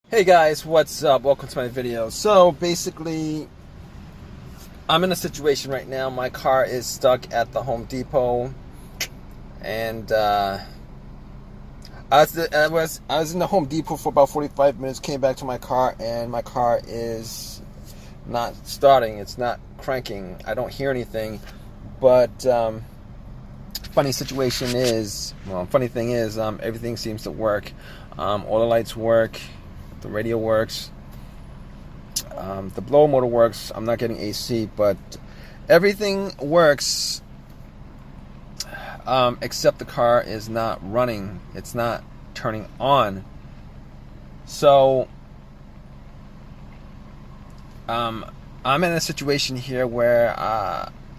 Hey guys, what's up? Welcome to my video. So basically, I'm in a situation right now. My car is stuck at the Home Depot, and I was in the Home Depot for about 45 minutes. Came back to my car, and my car is not starting. It's not cranking. I don't hear anything. But funny thing is, everything seems to work. All the lights work. The radio works. The blower motor works. I'm not getting AC, but everything works except the car is not running. It's not turning on. So I'm in a situation here where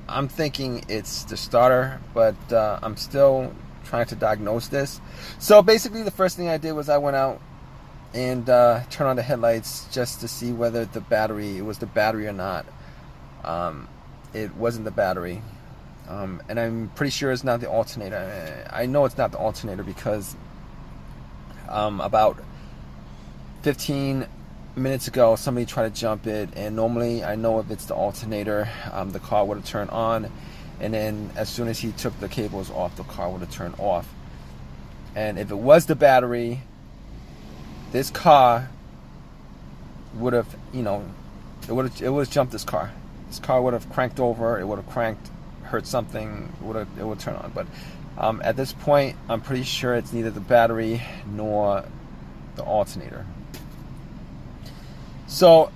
I'm thinking it's the starter, but I'm still trying to diagnose this. So basically, the first thing I did was I went out and turn on the headlights just to see whether it was the battery or not. It wasn't the battery, and I'm pretty sure it's not the alternator. I know it's not the alternator because about 15 minutes ago somebody tried to jump it, and normally I know if it's the alternator, the car would have turned on, and then as soon as he took the cables off, the car would have turned off. And if it was the battery, this car would have, it would have jumped this car. This car would have cranked over. It would have hurt something. It would turn on. But at this point, I'm pretty sure it's neither the battery nor the alternator. So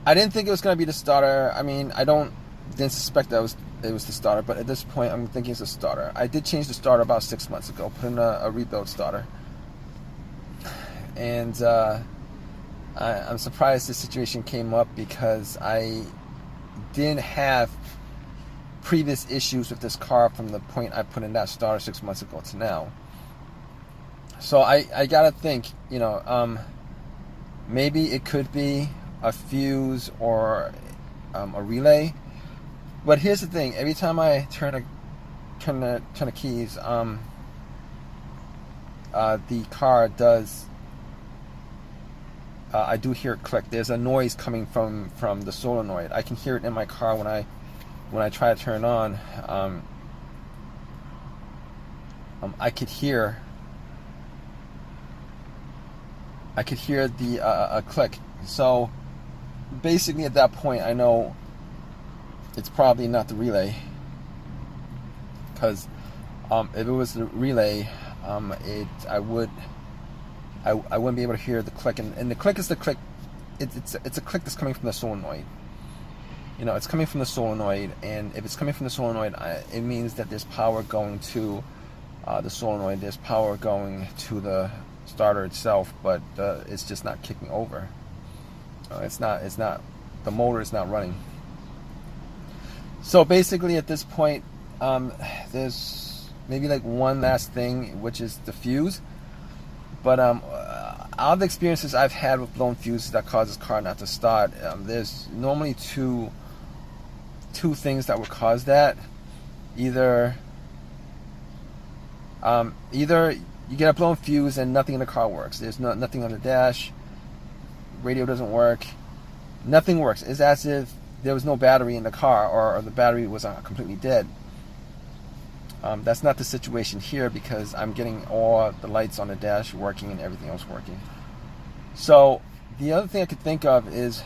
I didn't think it was going to be the starter. I mean, didn't suspect that it was the starter. But at this point, I'm thinking it's the starter. I did change the starter about 6 months ago. Put in a rebuild starter. And I'm surprised this situation came up because I didn't have previous issues with this car from the point I put in that starter 6 months ago to now. So I gotta think, maybe it could be a fuse or a relay. But here's the thing: every time I turn the keys, the car does. I do hear it click. There's a noise coming from the solenoid. I can hear it in my car when I try to turn it on. I could hear the a click. So basically, at that point, I know it's probably not the relay, because if it was the relay, I wouldn't be able to hear the click, and the click is the click. It's a click that's coming from the solenoid. It's coming from the solenoid, and if it's coming from the solenoid, it means that there's power going to the solenoid. There's power going to the starter itself, but it's just not kicking over. It's not. The motor is not running. So basically, at this point, there's maybe like one last thing, which is the fuse. But all the experiences I've had with blown fuses that causes car not to start, there's normally two things that would cause that. Either you get a blown fuse and nothing in the car works. There's nothing on the dash. Radio doesn't work. Nothing works. It's as if there was no battery in the car, or the battery was completely dead. That's not the situation here, because I'm getting all the lights on the dash working and everything else working. So the other thing I could think of is,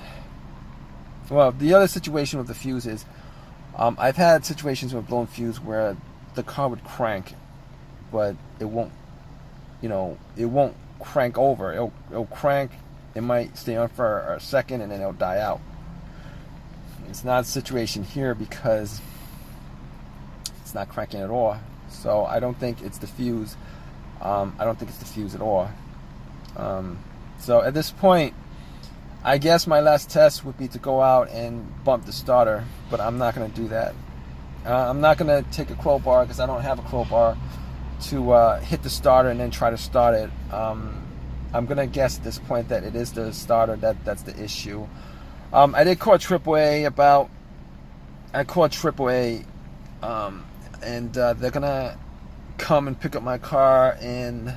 the other situation with the fuse is, I've had situations with blown fuse where the car would crank, but it won't crank over. It'll crank. It might stay on for a second and then it'll die out. It's not a situation here because it's not cranking at all. So I don't think it's the fuse. I don't think it's the fuse at all. So at this point, I guess my last test would be to go out and bump the starter, but I'm not going to do that. I'm not going to take a crowbar, because I don't have a crowbar to hit the starter and then try to start it. I'm going to guess at this point that it is the starter that's the issue. I did call AAA and they're gonna come and pick up my car and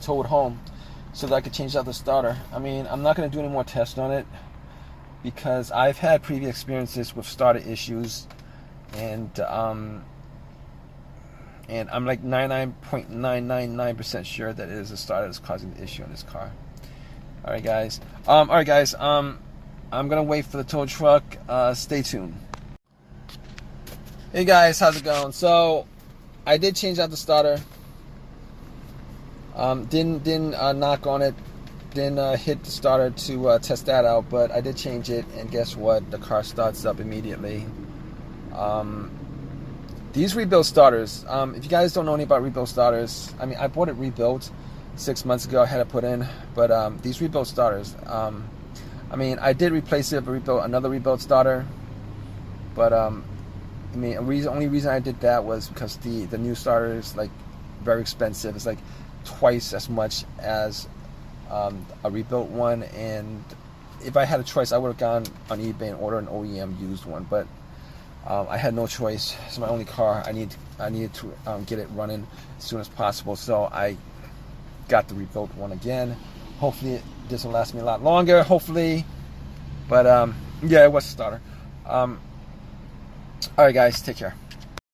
tow it home. so that I could change out the starter. I mean, I'm not going to do any more tests on it because I've had previous experiences with starter issues, and I'm like 99.999% sure that it is the starter that's causing the issue on this car. All right, guys. I'm gonna wait for the tow truck. Stay tuned. Hey guys, how's it going? So I did change out the starter. Didn't knock on it. Didn't hit the starter to test that out, but I did change it, and guess what? The car starts up immediately. These rebuilt starters, if you guys don't know anything about rebuilt starters, I mean, I bought it rebuilt 6 months ago. I had it put in, but these rebuilt starters, I mean, I did replace it with another rebuilt starter, but I mean, only reason I did that was because the new starter is like very expensive. It's like twice as much as a rebuilt one, and if I had a choice, I would have gone on eBay and ordered an OEM used one, but I had no choice. It's my only car. I needed to get it running as soon as possible, so I got the rebuilt one again. Hopefully this will last me a lot longer, hopefully, but yeah, it was a starter. Alright guys, take care.